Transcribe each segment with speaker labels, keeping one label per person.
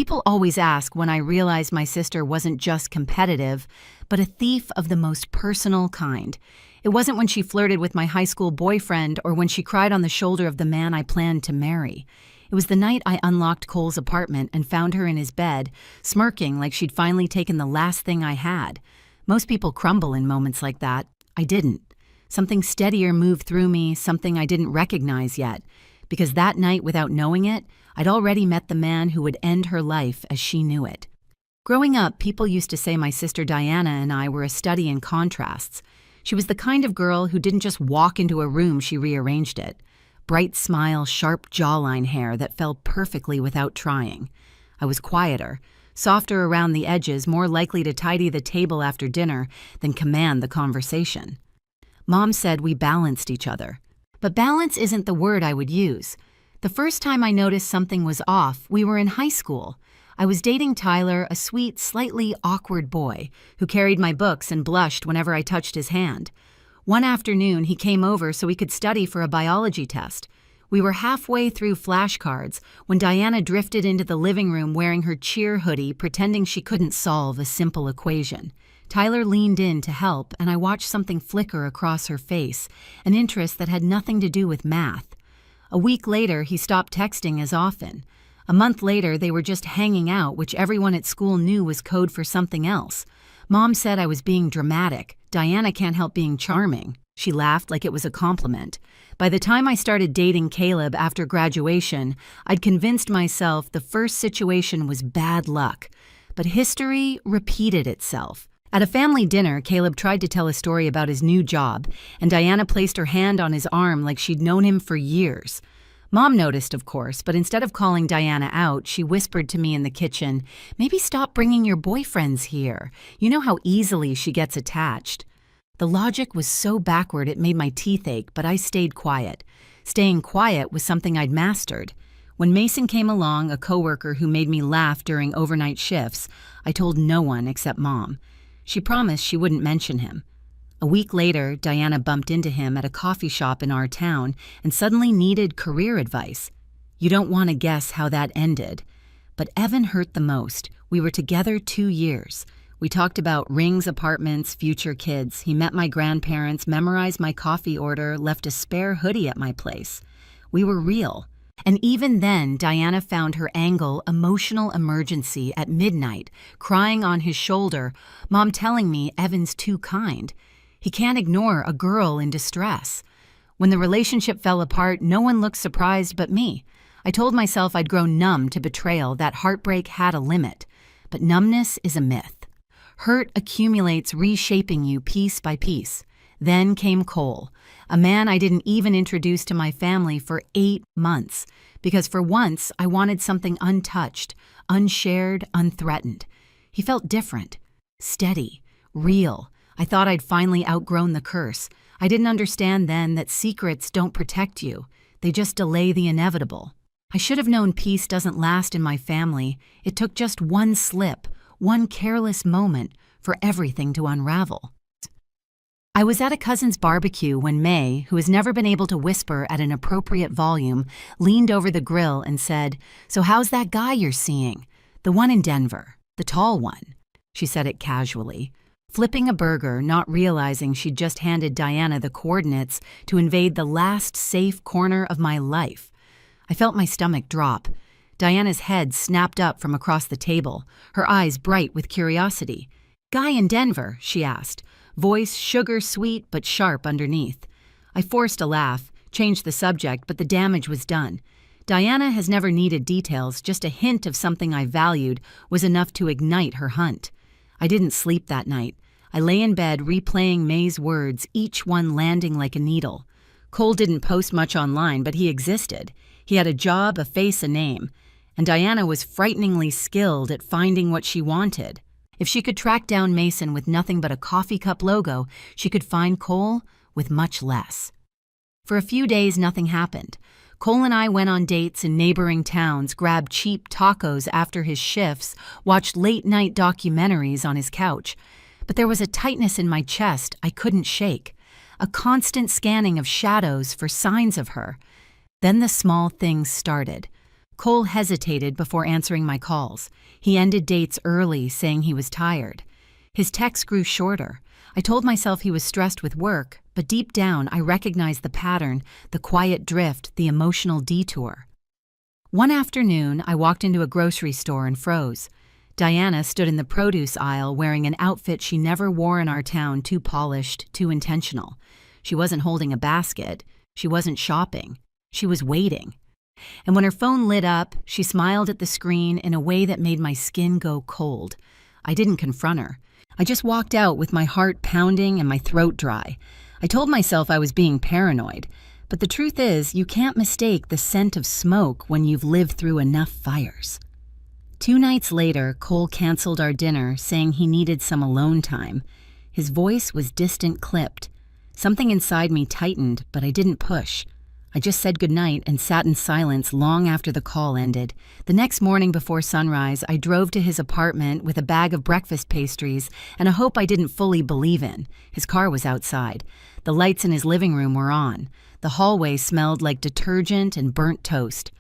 Speaker 1: People always ask when I realized my sister wasn't just competitive, but a thief of the most personal kind. It wasn't when she flirted with my high school boyfriend or when she cried on the shoulder of the man I planned to marry. It was the night I unlocked Cole's apartment and found her in his bed, smirking like she'd finally taken the last thing I had. Most people crumble in moments like that. I didn't. Something steadier moved through me, something I didn't recognize yet. Because that night, without knowing it, I'd already met the man who would end her life as she knew it. Growing up, people used to say my sister Diana and I were a study in contrasts. She was the kind of girl who didn't just walk into a room, she rearranged it. Bright smile, sharp jawline hair that fell perfectly without trying. I was quieter, softer around the edges, more likely to tidy the table after dinner than command the conversation. Mom said we balanced each other. But balance isn't the word I would use. The first time I noticed something was off, we were in high school. I was dating Tyler, a sweet, slightly awkward boy who carried my books and blushed whenever I touched his hand. One afternoon, he came over so we could study for a biology test. We were halfway through flashcards when Diana drifted into the living room wearing her cheer hoodie, pretending she couldn't solve a simple equation. Tyler leaned in to help, and I watched something flicker across her face, an interest that had nothing to do with math. A week later, he stopped texting as often. A month later, they were just hanging out, which everyone at school knew was code for something else. Mom said I was being dramatic. Diana can't help being charming. She laughed like it was a compliment. By the time I started dating Caleb after graduation, I'd convinced myself the first situation was bad luck. But history repeated itself. At a family dinner, Caleb tried to tell a story about his new job, and Diana placed her hand on his arm like she'd known him for years. Mom noticed, of course, but instead of calling Diana out, she whispered to me in the kitchen, "Maybe stop bringing your boyfriends here. You know how easily she gets attached." The logic was so backward it made my teeth ache, but I stayed quiet. Staying quiet was something I'd mastered. When Mason came along, a coworker who made me laugh during overnight shifts, I told no one except Mom. She promised she wouldn't mention him. A week later, Diana bumped into him at a coffee shop in our town and suddenly needed career advice. You don't want to guess how that ended. But Evan hurt the most. We were together 2 years. We talked about rings, apartments, future kids. He met my grandparents, memorized my coffee order, left a spare hoodie at my place. We were real. And even then, Diana found her angle, emotional emergency at midnight, crying on his shoulder, Mom telling me Evan's too kind. He can't ignore a girl in distress. When the relationship fell apart, no one looked surprised but me. I told myself I'd grown numb to betrayal, that heartbreak had a limit. But numbness is a myth. Hurt accumulates, reshaping you piece by piece. Then came Cole, a man I didn't even introduce to my family for 8 months, because for once I wanted something untouched, unshared, unthreatened. He felt different, steady, real. I thought I'd finally outgrown the curse. I didn't understand then that secrets don't protect you. They just delay the inevitable. I should have known peace doesn't last in my family. It took just one slip, one careless moment for everything to unravel. I was at a cousin's barbecue when May, who has never been able to whisper at an appropriate volume, leaned over the grill and said, "So how's that guy you're seeing? The one in Denver, the tall one." She said it casually, flipping a burger, not realizing she'd just handed Diana the coordinates to invade the last safe corner of my life. I felt my stomach drop. Diana's head snapped up from across the table, her eyes bright with curiosity. "Guy in Denver?" she asked. Voice sugar-sweet but sharp underneath. I forced a laugh, changed the subject, but the damage was done. Diana has never needed details, just a hint of something I valued was enough to ignite her hunt. I didn't sleep that night. I lay in bed replaying May's words, each one landing like a needle. Cole didn't post much online, but he existed. He had a job, a face, a name. And Diana was frighteningly skilled at finding what she wanted. If she could track down Mason with nothing but a coffee cup logo, she could find Cole with much less. For a few days, nothing happened. Cole and I went on dates in neighboring towns, grabbed cheap tacos after his shifts, watched late-night documentaries on his couch. But there was a tightness in my chest I couldn't shake, a constant scanning of shadows for signs of her. Then the small things started. Cole hesitated before answering my calls. He ended dates early, saying he was tired. His texts grew shorter. I told myself he was stressed with work, but deep down I recognized the pattern, the quiet drift, the emotional detour. One afternoon, I walked into a grocery store and froze. Diana stood in the produce aisle wearing an outfit she never wore in our town, too polished, too intentional. She wasn't holding a basket. She wasn't shopping. She was waiting. And when her phone lit up, she smiled at the screen in a way that made my skin go cold. I didn't confront her. I just walked out with my heart pounding and my throat dry. I told myself I was being paranoid, but the truth is, you can't mistake the scent of smoke when you've lived through enough fires. 2 nights later, Cole canceled our dinner, saying he needed some alone time. His voice was distant clipped. Something inside me tightened, but I didn't push. I just said goodnight and sat in silence long after the call ended. The next morning before sunrise, I drove to his apartment with a bag of breakfast pastries and a hope I didn't fully believe in. His car was outside. The lights in his living room were on. The hallway smelled like detergent and burnt toast.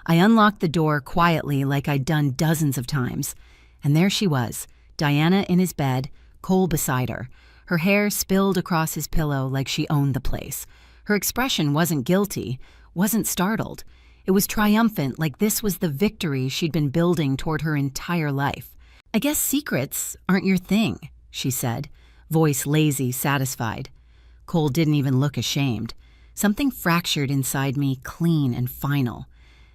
Speaker 1: I unlocked the door quietly like I'd done dozens of times. And there she was, Diana in his bed, Cole beside her. Her hair spilled across his pillow like she owned the place. Her expression wasn't guilty, wasn't startled. It was triumphant, like this was the victory she'd been building toward her entire life. "I guess secrets aren't your thing," she said, voice lazy, satisfied. Cole didn't even look ashamed. Something fractured inside me, clean and final.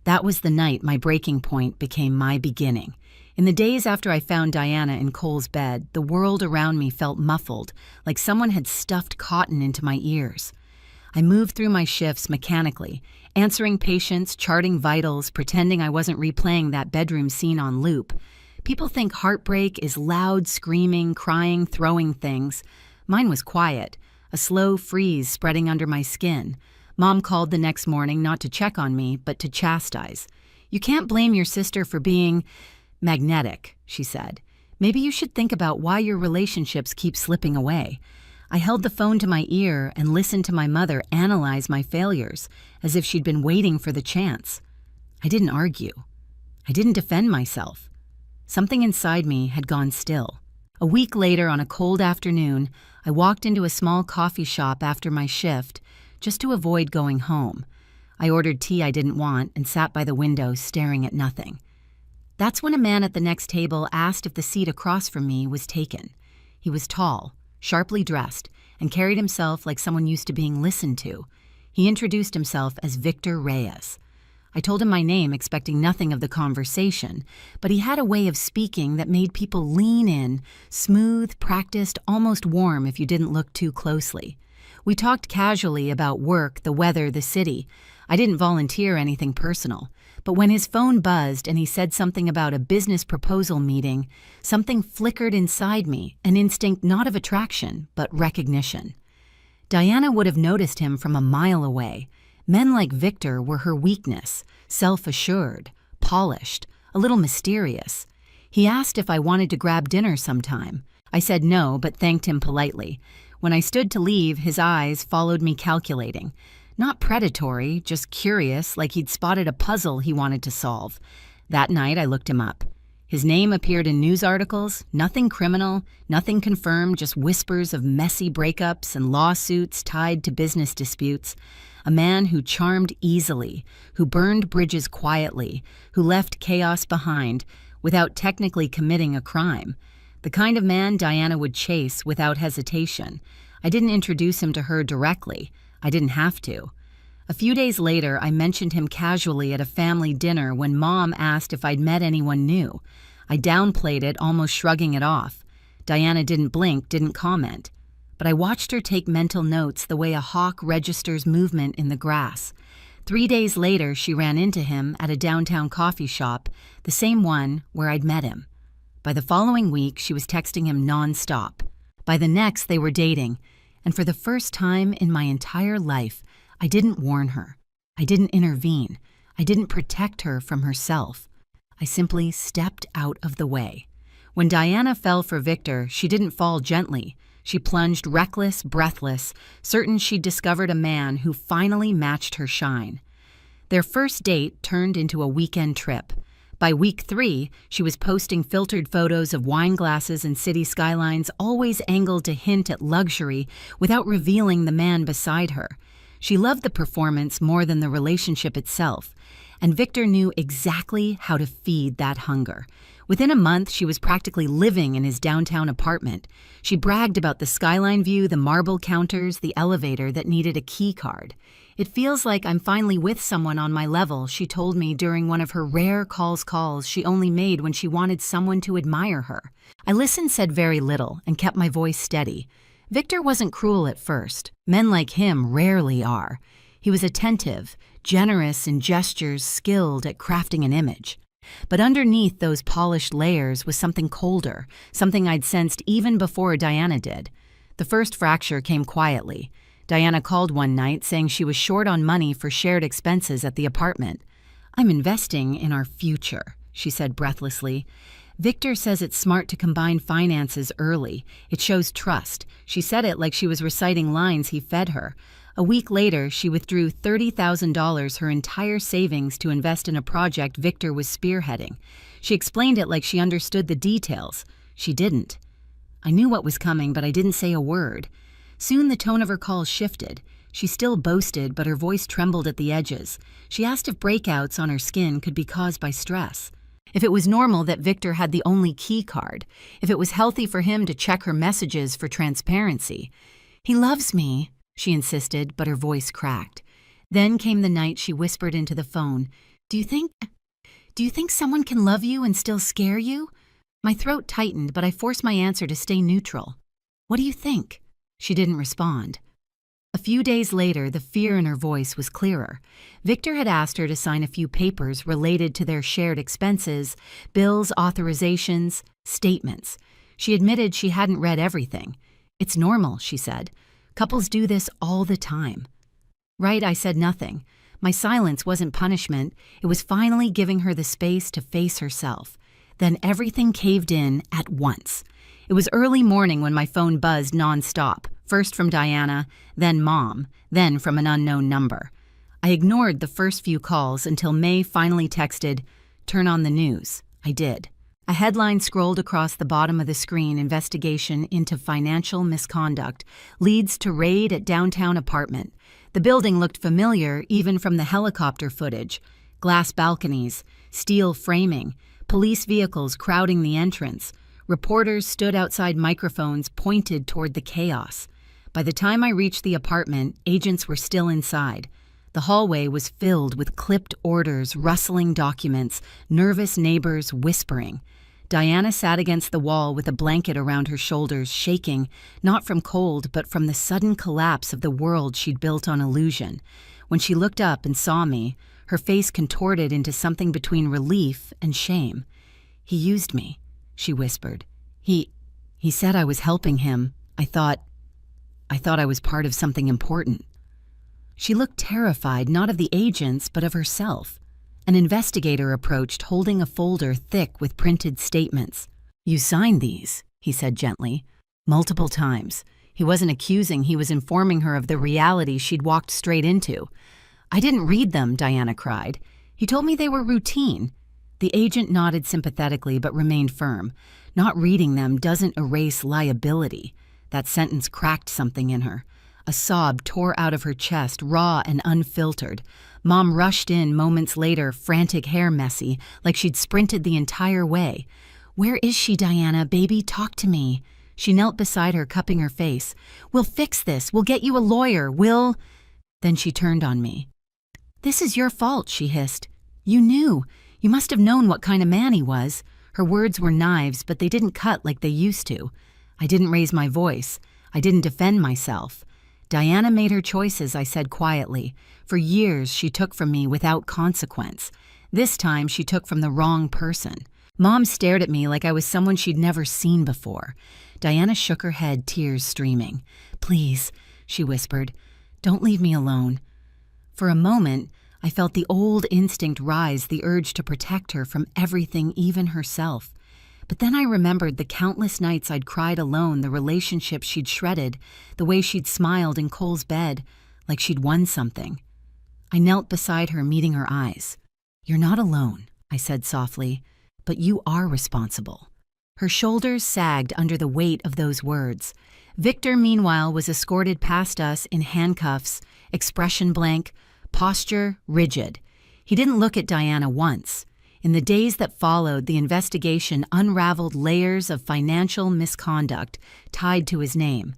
Speaker 1: That was the night my breaking point became my beginning. In the days after I found Diana in Cole's bed, the world around me felt muffled, like someone had stuffed cotton into my ears. I moved through my shifts mechanically, answering patients, charting vitals, pretending I wasn't replaying that bedroom scene on loop. People think heartbreak is loud, screaming, crying, throwing things. Mine was quiet, a slow freeze spreading under my skin. Mom called the next morning not to check on me, but to chastise. "You can't blame your sister for being magnetic," she said. "Maybe you should think about why your relationships keep slipping away." I held the phone to my ear and listened to my mother analyze my failures, as if she'd been waiting for the chance. I didn't argue. I didn't defend myself. Something inside me had gone still. A week later, on a cold afternoon, I walked into a small coffee shop after my shift, just to avoid going home. I ordered tea I didn't want and sat by the window staring at nothing. That's when a man at the next table asked if the seat across from me was taken. He was tall, sharply dressed, and carried himself like someone used to being listened to. He introduced himself as Victor Reyes. I told him my name, expecting nothing of the conversation, but he had a way of speaking that made people lean in, smooth, practiced, almost warm if you didn't look too closely. We talked casually about work, the weather, the city. I didn't volunteer anything personal, but when his phone buzzed and he said something about a business proposal meeting, something flickered inside me, an instinct not of attraction, but recognition. Diana would have noticed him from a mile away. Men like Victor were her weakness, self-assured, polished, a little mysterious. He asked if I wanted to grab dinner sometime. I said no, but thanked him politely. When I stood to leave, his eyes followed me calculating. Not predatory, just curious, like he'd spotted a puzzle he wanted to solve. That night, I looked him up. His name appeared in news articles, nothing criminal, nothing confirmed, just whispers of messy breakups and lawsuits tied to business disputes. A man who charmed easily, who burned bridges quietly, who left chaos behind without technically committing a crime. The kind of man Diana would chase without hesitation. I didn't introduce him to her directly. I didn't have to. A few days later, I mentioned him casually at a family dinner when Mom asked if I'd met anyone new. I downplayed it, almost shrugging it off. Diana didn't blink, didn't comment. But I watched her take mental notes the way a hawk registers movement in the grass. 3 days later, she ran into him at a downtown coffee shop, the same one where I'd met him. By the following week, she was texting him nonstop. By the next, they were dating. And for the first time in my entire life, I didn't warn her. I didn't intervene. I didn't protect her from herself. I simply stepped out of the way. When Diana fell for Victor, she didn't fall gently. She plunged reckless, breathless, certain she'd discovered a man who finally matched her shine. Their first date turned into a weekend trip. By week 3, she was posting filtered photos of wine glasses and city skylines, always angled to hint at luxury without revealing the man beside her. She loved the performance more than the relationship itself, and Victor knew exactly how to feed that hunger. Within a month, she was practically living in his downtown apartment. She bragged about the skyline view, the marble counters, the elevator that needed a key card. "It feels like I'm finally with someone on my level," she told me during one of her rare calls she only made when she wanted someone to admire her. I listened, said very little, and kept my voice steady. Victor wasn't cruel at first. Men like him rarely are. He was attentive, generous in gestures, skilled at crafting an image. But underneath those polished layers was something colder, something I'd sensed even before Diana did. The first fracture came quietly. Diana called one night saying she was short on money for shared expenses at the apartment. "I'm investing in our future," she said breathlessly. "Victor says it's smart to combine finances early. It shows trust." She said it like she was reciting lines he fed her. A week later, she withdrew $30,000, her entire savings, to invest in a project Victor was spearheading. She explained it like she understood the details. She didn't. I knew what was coming, but I didn't say a word. Soon the tone of her calls shifted. She still boasted, but her voice trembled at the edges. She asked if breakouts on her skin could be caused by stress. If it was normal that Victor had the only key card. If it was healthy for him to check her messages for transparency. "He loves me," she insisted, but her voice cracked. Then came the night she whispered into the phone, Do you think someone can love you and still scare you?" My throat tightened, but I forced my answer to stay neutral. "What do you think?" She didn't respond. A few days later, the fear in her voice was clearer. Victor had asked her to sign a few papers related to their shared expenses, bills, authorizations, statements. She admitted she hadn't read everything. "It's normal," she said. "Couples do this all the time." Right, I said nothing. My silence wasn't punishment. It was finally giving her the space to face herself. Then everything caved in at once. It was early morning when my phone buzzed nonstop, first from Diana, then Mom, then from an unknown number. I ignored the first few calls until May finally texted, "Turn on the news." I did. A headline scrolled across the bottom of the screen, "Investigation into financial misconduct leads to raid at downtown apartment." The building looked familiar even from the helicopter footage. Glass balconies, steel framing, police vehicles crowding the entrance. Reporters stood outside microphones pointed toward the chaos. By the time I reached the apartment, agents were still inside. The hallway was filled with clipped orders, rustling documents, nervous neighbors whispering. Diana sat against the wall with a blanket around her shoulders, shaking, not from cold, but from the sudden collapse of the world she'd built on illusion. When she looked up and saw me, her face contorted into something between relief and shame. "He used me," she whispered. He said I was helping him. I thought I was part of something important." She looked terrified, not of the agents, but of herself. An investigator approached, holding a folder thick with printed statements. "You signed these," he said gently. Multiple times. He wasn't accusing, he was informing her of the reality she'd walked straight into. "I didn't read them," Diana cried. "He told me they were routine." The agent nodded sympathetically but remained firm. "Not reading them doesn't erase liability." That sentence cracked something in her. A sob tore out of her chest, raw and unfiltered. Mom rushed in moments later, frantic hair messy, like she'd sprinted the entire way. "Where is she, Diana? Baby, talk to me." She knelt beside her, cupping her face. "We'll fix this. We'll get you a lawyer. We'll—" Then she turned on me. "This is your fault," she hissed. "You knew. You must have known what kind of man he was." Her words were knives, but they didn't cut like they used to. I didn't raise my voice. I didn't defend myself. "Diana made her choices," I said quietly. "For years, she took from me without consequence. This time, she took from the wrong person." Mom stared at me like I was someone she'd never seen before. Diana shook her head, tears streaming. "Please," she whispered, "don't leave me alone." For a moment, I felt the old instinct rise, the urge to protect her from everything, even herself. But then I remembered the countless nights I'd cried alone, the relationships she'd shredded, the way she'd smiled in Cole's bed, like she'd won something. I knelt beside her, meeting her eyes. "You're not alone," I said softly, "but you are responsible." Her shoulders sagged under the weight of those words. Victor, meanwhile, was escorted past us in handcuffs, expression blank, posture rigid. He didn't look at Diana once. In the days that followed, the investigation unraveled layers of financial misconduct tied to his name.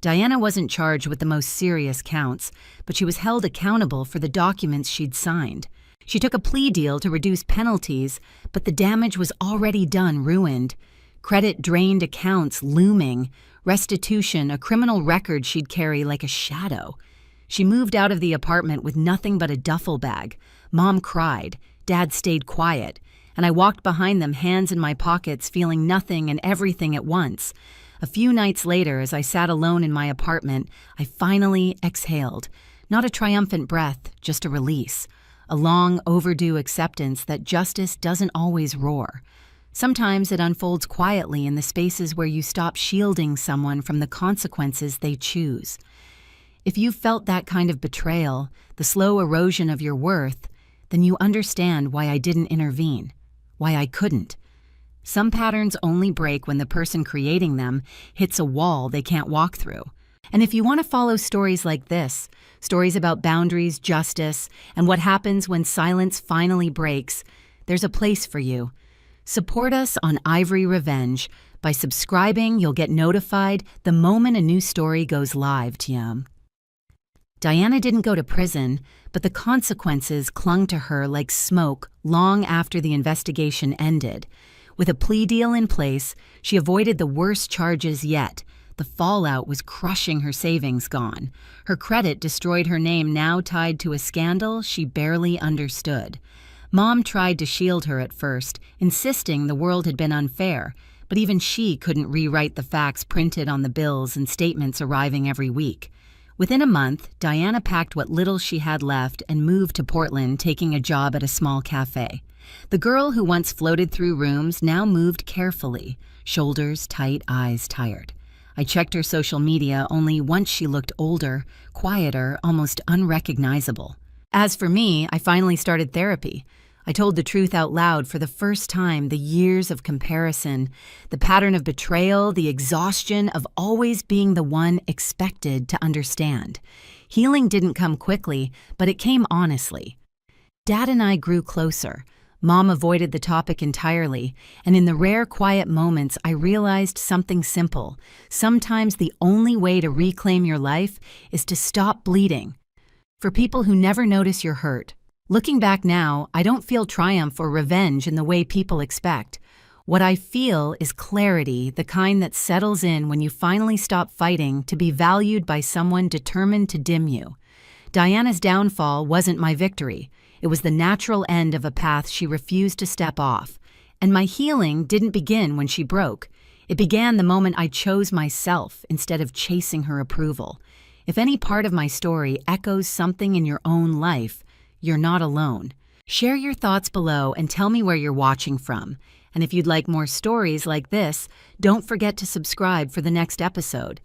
Speaker 1: Diana wasn't charged with the most serious counts, but she was held accountable for the documents she'd signed. She took a plea deal to reduce penalties, but the damage was already done, ruined. Credit drained, accounts looming, restitution, a criminal record she'd carry like a shadow. She moved out of the apartment with nothing but a duffel bag. Mom cried. Dad stayed quiet, and I walked behind them, hands in my pockets, feeling nothing and everything at once. A few nights later, as I sat alone in my apartment, I finally exhaled. Not a triumphant breath, just a release. A long overdue acceptance that justice doesn't always roar. Sometimes it unfolds quietly in the spaces where you stop shielding someone from the consequences they choose. If you felt that kind of betrayal, the slow erosion of your worth, then you understand why I didn't intervene, why I couldn't. Some patterns only break when the person creating them hits a wall they can't walk through. And if you want to follow stories like this, stories about boundaries, justice, and what happens when silence finally breaks, there's a place for you. Support us on Ivory Revenge. By subscribing, you'll get notified the moment a new story goes live, Tiam. Diana didn't go to prison, but the consequences clung to her like smoke long after the investigation ended. With a plea deal in place, she avoided the worst charges yet. The fallout was crushing, her savings gone. Her credit destroyed, her name now tied to a scandal she barely understood. Mom tried to shield her at first, insisting the world had been unfair, but even she couldn't rewrite the facts printed on the bills and statements arriving every week. Within a month, Diana packed what little she had left and moved to Portland, taking a job at a small cafe. The girl who once floated through rooms now moved carefully, shoulders tight, eyes tired. I checked her social media only once. She looked older, quieter, almost unrecognizable. As for me, I finally started therapy. I told the truth out loud for the first time, the years of comparison, the pattern of betrayal, the exhaustion of always being the one expected to understand. Healing didn't come quickly, but it came honestly. Dad and I grew closer. Mom avoided the topic entirely, and in the rare quiet moments I realized something simple. Sometimes the only way to reclaim your life is to stop bleeding. For people who never notice you're hurt, looking back now, I don't feel triumph or revenge in the way people expect. What I feel is clarity, the kind that settles in when you finally stop fighting to be valued by someone determined to dim you. Diana's downfall wasn't my victory. It was the natural end of a path she refused to step off. And my healing didn't begin when she broke. It began the moment I chose myself instead of chasing her approval. If any part of my story echoes something in your own life, you're not alone. Share your thoughts below and tell me where you're watching from. And if you'd like more stories like this, don't forget to subscribe for the next episode.